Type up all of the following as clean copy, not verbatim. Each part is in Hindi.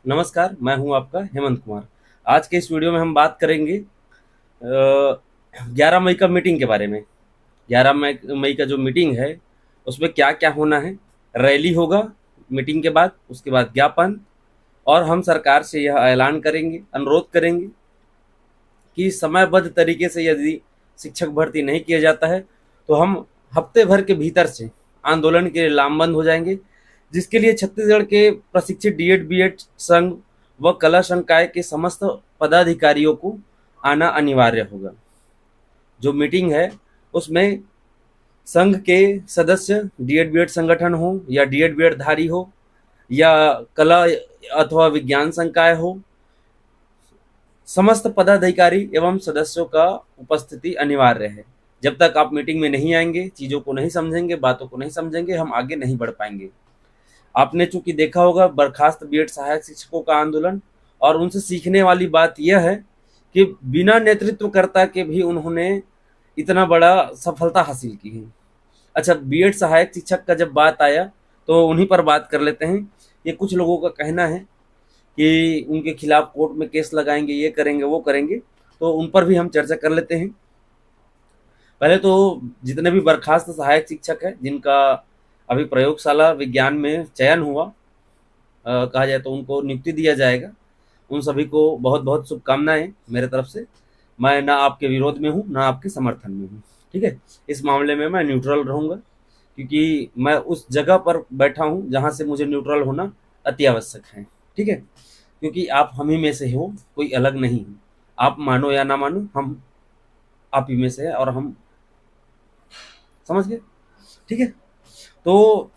नमस्कार, मैं हूं आपका हेमंत कुमार। आज के इस वीडियो में हम बात करेंगे 11 मई का मीटिंग के बारे में। 11 मई का जो मीटिंग है, उसमें क्या-क्या होना है। रैली होगा मीटिंग के बाद, उसके बाद ज्ञापन, और हम सरकार से यह ऐलान करेंगे, अनुरोध करेंगे कि समयबद्ध तरीके से यदि शिक्षक भर्ती नहीं किया जाता है, तो हम हफ्ते भर के भीतर से आंदोलन के लिए लामबंद हो जाएंगे, जिसके लिए छत्तीसगढ़ के प्रशिक्षित डीएड बीएड संघ व कला संकाय के समस्त पदाधिकारियों को आना अनिवार्य होगा। जो मीटिंग है उसमें संघ के सदस्य डीएड बीएड संगठन हो या डीएड बीएड धारी हो या कला अथवा विज्ञान संकाय हो, समस्त पदाधिकारी एवं सदस्यों का उपस्थिति अनिवार्य है। जब तक आप मीटिंग में नहीं आएंगे, चीज़ों को नहीं समझेंगे, बातों को नहीं समझेंगे, हम आगे नहीं बढ़ पाएंगे। आपने चूंकि देखा होगा बर्खास्त बीएड सहायक शिक्षकों का आंदोलन, और उनसे सीखने वाली बात यह है कि बिना नेतृत्वकर्ता के भी उन्होंने इतना बड़ा सफलता हासिल की है। अच्छा, बीएड सहायक शिक्षक का जब बात आया तो उन्हीं पर बात कर लेते हैं। ये कुछ लोगों का कहना है कि उनके खिलाफ कोर्ट में केस लगाएंगे, ये करेंगे, वो करेंगे, तो उन पर भी हम चर्चा कर लेते हैं। पहले तो जितने भी बर्खास्त सहायक शिक्षक हैं जिनका अभी प्रयोगशाला विज्ञान में चयन हुआ, कहा जाए तो उनको नियुक्ति दिया जाएगा, उन सभी को बहुत बहुत शुभकामनाएं मेरे तरफ से। मैं ना आपके विरोध में हूँ ना आपके समर्थन में हूँ, ठीक है। इस मामले में मैं न्यूट्रल रहूँगा, क्योंकि मैं उस जगह पर बैठा हूँ जहाँ से मुझे न्यूट्रल होना अति आवश्यक है, ठीक है। क्योंकि आप हम ही में से हो, कोई अलग नहीं है। आप मानो या ना मानो, हम आप ही में से है और हम, समझ गए, ठीक है। तो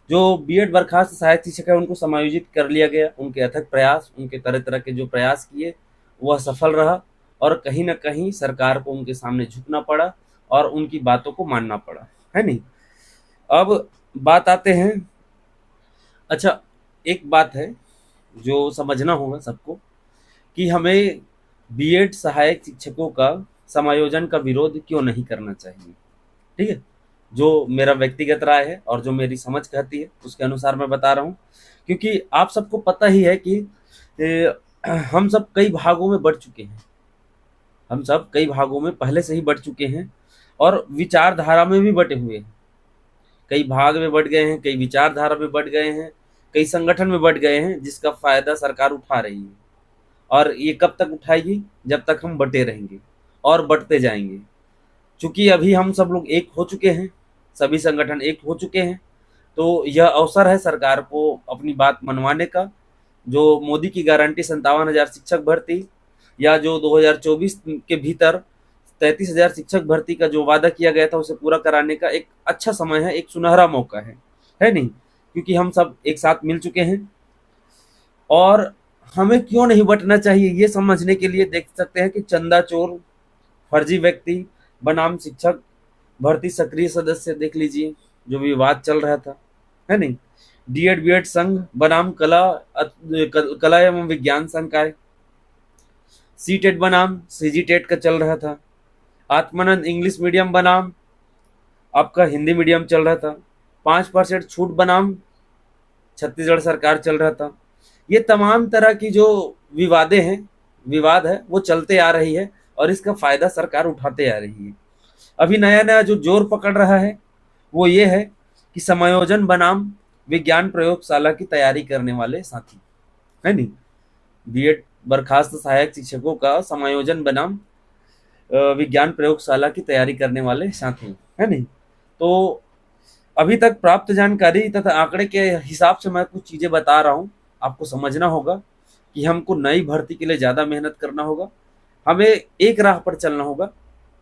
जो बीएड बर्खास्त सहायक शिक्षक है उनको समायोजित कर लिया गया। उनके अथक प्रयास, उनके तरह तरह के जो प्रयास किए वह सफल रहा, और कहीं ना कहीं सरकार को उनके सामने झुकना पड़ा और उनकी बातों को मानना पड़ा, है नहीं। अब बात आते हैं, अच्छा, एक बात है जो समझना होगा सबको कि हमें बीएड सहायक शिक्षकों का समायोजन का विरोध क्यों नहीं करना चाहिए, ठीक है। जो मेरा व्यक्तिगत राय है और जो मेरी समझ कहती है उसके अनुसार मैं बता रहा हूँ। क्योंकि आप सबको पता ही है कि हम सब कई भागों में बढ़ चुके हैं, हम सब कई भागों में पहले से ही बढ़ चुके हैं, और विचारधारा में भी बटे हुए हैं। कई भाग में बढ़ गए हैं, कई विचारधारा में बढ़ गए हैं, कई संगठन में बढ़ गए हैं, जिसका फायदा सरकार उठा रही है। और ये कब तक उठाएगी? जब तक हम बटे रहेंगे और बढ़ते जाएंगे। चूंकि अभी हम सब लोग एक हो चुके हैं, सभी संगठन एक हो चुके हैं, तो यह अवसर है सरकार को अपनी बात मनवाने का। जो मोदी की गारंटी 57,000 शिक्षक भर्ती, या जो 2024 के भीतर 33,000 शिक्षक भर्ती का जो वादा किया गया था उसे पूरा कराने का एक अच्छा समय है, एक सुनहरा मौका है नहीं। क्योंकि हम सब एक साथ मिल चुके हैं, और हमें क्यों नहीं बटना चाहिए ये समझने के लिए देख सकते हैं कि चंदा चोर, फर्जी व्यक्ति बनाम शिक्षक भर्ती सक्रिय सदस्य देख लीजिए, जो विवाद चल रहा था, है नहीं। डीएड बीएड संघ बनाम कला एवं विज्ञान संकाय, सी टेट बनाम सीजी टेट का चल रहा था, आत्मानंद इंग्लिश मीडियम बनाम आपका हिंदी मीडियम चल रहा था, 5% छूट बनाम छत्तीसगढ़ सरकार चल रहा था। ये तमाम तरह की जो विवाद है वो चलते आ रही है, और इसका फायदा सरकार उठाते आ रही है। अभी नया नया जो जोर पकड़ रहा है वो ये है कि समायोजन बनाम विज्ञान प्रयोगशाला की तैयारी करने वाले साथी, है नहीं। बीएड बर्खास्त सहायक शिक्षकों का समायोजन बनाम विज्ञान प्रयोगशाला की तैयारी करने वाले साथी, है नहीं। तो अभी तक प्राप्त जानकारी तथा आंकड़े के हिसाब से मैं कुछ चीजें बता रहा हूँ। आपको समझना होगा कि हमको नई भर्ती के लिए ज्यादा मेहनत करना होगा, हमें एक राह पर चलना होगा।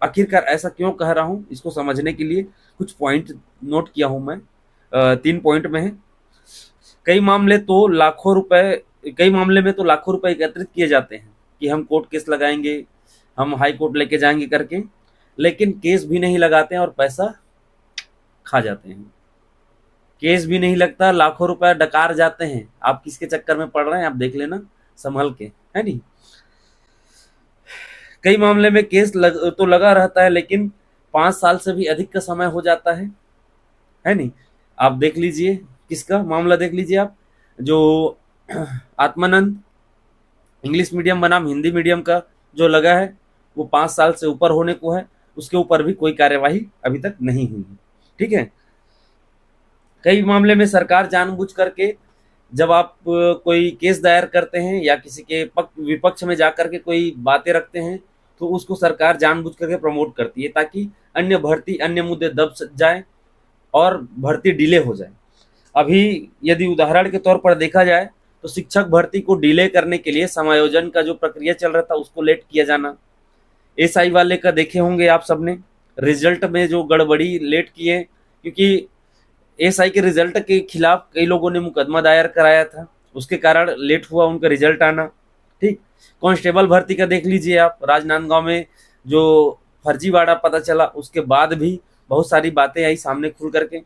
आखिरकार ऐसा क्यों कह रहा हूँ, इसको समझने के लिए कुछ पॉइंट नोट किया हूँ मैं। 3 पॉइंट में है। कई मामले में तो लाखों रुपए एकत्रित किए जाते हैं कि हम कोर्ट केस लगाएंगे, हम हाई कोर्ट लेके जाएंगे करके, लेकिन केस भी नहीं लगाते हैं और पैसा खा जाते हैं। केस भी नहीं लगता, लाखों रुपए डकार जाते हैं। आप किसके चक्कर में पड़ रहे हैं आप देख लेना संभल के, है नहीं। कई मामले में केस तो लगा रहता है, लेकिन 5 साल से भी अधिक का समय हो जाता है नहीं। आप देख लीजिए किसका मामला देख लीजिए आप, जो आत्मानंद इंग्लिश मीडियम बनाम हिंदी मीडियम का जो लगा है वो 5 साल से ऊपर होने को है, उसके ऊपर भी कोई कार्यवाही अभी तक नहीं हुई है। ठीक है, कई मामले में सरकार जानबूझ करके जब आप कोई केस दायर करते हैं या किसी के विपक्ष में जाकर के कोई बातें रखते हैं तो उसको सरकार जानबूझ करके प्रमोट करती है ताकि अन्य भर्ती, अन्य मुद्दे दब जाए और भर्ती डिले हो जाए। अभी यदि उदाहरण के तौर पर देखा जाए तो शिक्षक भर्ती को डिले करने के लिए समायोजन का जो प्रक्रिया चल रहा था उसको लेट किया जाना। एसआई वाले का देखे होंगे आप सबने, रिजल्ट में जो गड़बड़ी लेट किए, क्योंकि एसआई के रिजल्ट के खिलाफ कई लोगों ने मुकदमा दायर कराया था, उसके कारण लेट हुआ उनका रिजल्ट आना। ठीक, कांस्टेबल भर्ती का देख लीजिए आप, राजनांदगांव में जो फर्जीवाड़ा पता चला उसके बाद भी बहुत सारी बातें आई सामने खुल करके,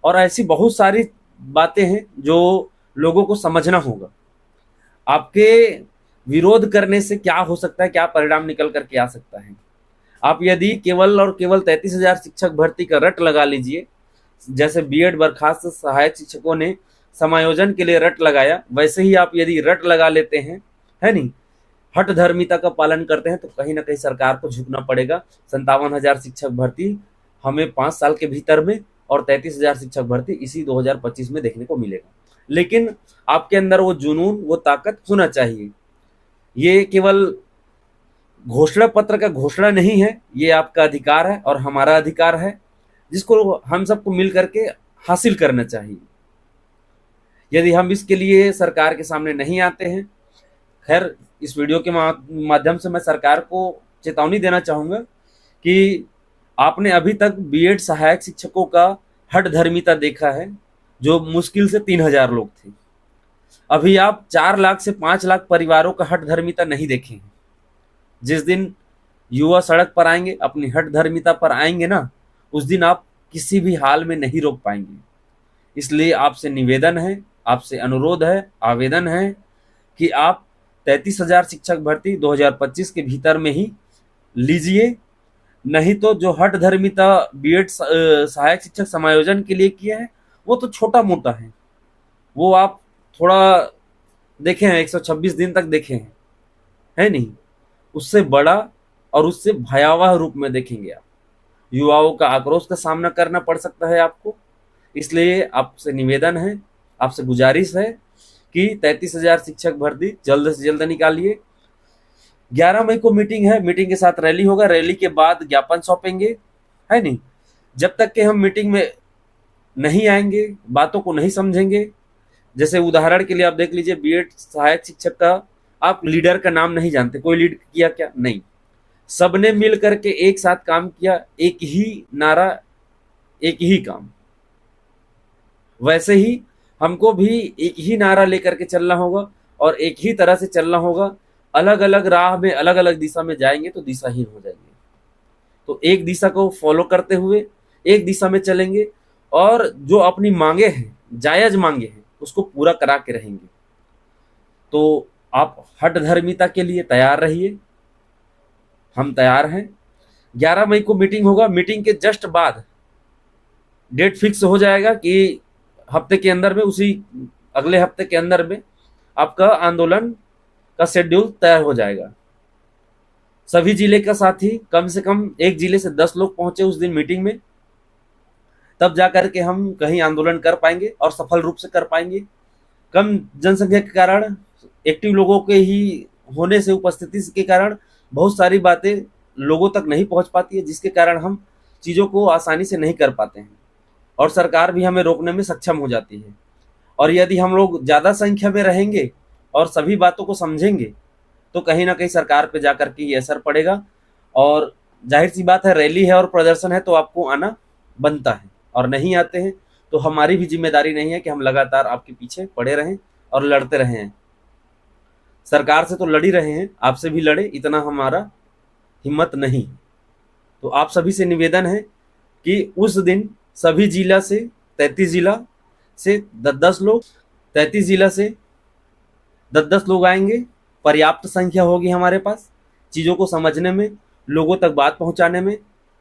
और ऐसी बहुत सारी बातें हैं जो लोगों को समझना होगा। आपके विरोध करने से क्या हो सकता है, क्या परिणाम निकल करके आ सकता है। आप यदि केवल और केवल 33,000 शिक्षक भर्ती का रट लगा लीजिए, जैसे बीएड बर्खास्त सहायक शिक्षकों ने समायोजन के लिए रट लगाया, वैसे ही आप यदि रट लगा लेते हैं, है नहीं, हठ धर्मिता का पालन करते हैं, तो कहीं ना कहीं सरकार को झुकना पड़ेगा। 57,000 शिक्षक भर्ती हमें 5 साल के भीतर में और 33,000 शिक्षक भर्ती इसी 2025 में देखने को मिलेगा। लेकिन आपके अंदर वो जुनून, वो ताकत होना चाहिए। ये केवल घोषणा पत्र का घोषणा नहीं है, ये आपका अधिकार है और हमारा अधिकार है, जिसको हम सबको मिल करके हासिल करना चाहिए। यदि हम इसके लिए सरकार के सामने नहीं आते हैं, खैर इस वीडियो के माध्यम से मैं सरकार को चेतावनी देना चाहूँगा कि आपने अभी तक बीएड सहायक शिक्षकों का हठ धर्मिता देखा है, जो मुश्किल से 3,000 लोग थे। अभी आप 4 लाख से 5 लाख परिवारों का हठ धर्मिता नहीं देखे हैं। जिस दिन युवा सड़क पर आएंगे, अपनी हठ धर्मिता पर आएंगे ना, उस दिन आप किसी भी हाल में नहीं रोक पाएंगे। इसलिए आपसे निवेदन है, आपसे अनुरोध है, आवेदन है कि आप 33,000 शिक्षक भर्ती 2025 के भीतर में ही लीजिए, नहीं तो जो हठ धर्मिता बीएड सहायक शिक्षक समायोजन के लिए किया है वो तो छोटा मोटा है, वो आप थोड़ा देखे हैं, 126 दिन तक देखे हैं, है नहीं, उससे बड़ा और उससे भयावह रूप में देखेंगे आप। युवाओं का आक्रोश का सामना करना पड़ सकता है आपको। इसलिए आपसे निवेदन है, आपसे गुजारिश है कि 33,000 शिक्षक भर्ती जल्द से जल्द निकालिए। 11 मई को मीटिंग है, मीटिंग के साथ रैली होगा, रैली के बाद ज्ञापन सौंपेंगे, है नहीं। जब तक कि हम मीटिंग में नहीं आएंगे, बातों को नहीं समझेंगे, जैसे उदाहरण के लिए आप देख लीजिए, बीएड सहायक शिक्षक का आप लीडर का नाम नहीं जानते, कोई लीड किया क्या? नहीं, सबने मिल करके एक साथ काम किया, एक ही नारा, एक ही काम। वैसे ही हमको भी एक ही नारा लेकर के चलना होगा और एक ही तरह से चलना होगा। अलग अलग राह में, अलग अलग दिशा में जाएंगे तो दिशाहीन हो जाएंगे। तो एक दिशा को फॉलो करते हुए एक दिशा में चलेंगे और जो अपनी मांगे हैं, जायज मांगे हैं, उसको पूरा करा के रहेंगे। तो आप हठ धर्मिता के लिए तैयार रहिए, हम तैयार हैं। 11 मई को मीटिंग होगा, मीटिंग के जस्ट बाद डेट फिक्स हो जाएगा कि हफ्ते के अंदर में, उसी अगले हफ्ते के अंदर में आपका आंदोलन का शेड्यूल तैयार हो जाएगा। सभी जिले का साथी, कम से कम एक जिले से 10 लोग पहुंचे उस दिन मीटिंग में, तब जाकर के हम कहीं आंदोलन कर पाएंगे और सफल रूप से कर पाएंगे। कम जनसंख्या के कारण, एक्टिव लोगों के ही होने से, उपस्थिति के कारण बहुत सारी बातें लोगों तक नहीं पहुंच पाती है, जिसके कारण हम चीज़ों को आसानी से नहीं कर पाते हैं और सरकार भी हमें रोकने में सक्षम हो जाती है। और यदि हम लोग ज़्यादा संख्या में रहेंगे और सभी बातों को समझेंगे तो कहीं ना कहीं सरकार पे जाकर के ये असर पड़ेगा। और जाहिर सी बात है, रैली है और प्रदर्शन है तो आपको आना बनता है, और नहीं आते हैं तो हमारी भी जिम्मेदारी नहीं है कि हम लगातार आपके पीछे पड़े रहें और लड़ते रहें। सरकार से तो लड़ ही रहे हैं, आपसे भी लड़े, इतना हमारा हिम्मत नहीं। तो आप सभी से निवेदन है कि उस दिन सभी जिला से 33 जिला से 10-10 लोग, 33 जिला से 10-10 लोग आएंगे। पर्याप्त संख्या होगी हमारे पास चीज़ों को समझने में, लोगों तक बात पहुंचाने में,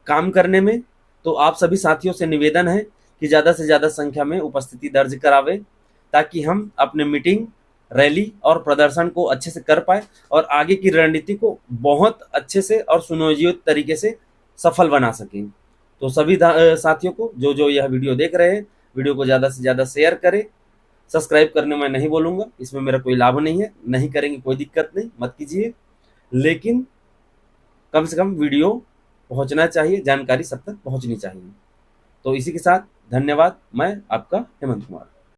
काम करने में। तो आप सभी साथियों से निवेदन है कि ज़्यादा से ज़्यादा संख्या में उपस्थिति दर्ज करावे, ताकि हम अपने मीटिंग, रैली और प्रदर्शन को अच्छे से कर पाए और आगे की रणनीति को बहुत अच्छे से और सुनियोजित तरीके से सफल बना सकें। तो सभी साथियों को जो जो यह वीडियो देख रहे हैं, वीडियो को ज़्यादा से ज़्यादा शेयर करें। सब्सक्राइब करने में नहीं बोलूँगा, इसमें मेरा कोई लाभ नहीं है, नहीं करेंगे कोई दिक्कत नहीं, मत कीजिए, लेकिन कम से कम वीडियो पहुंचना चाहिए, जानकारी सब तक पहुंचनी चाहिए। तो इसी के साथ धन्यवाद। मैं आपका हेमंत कुमार।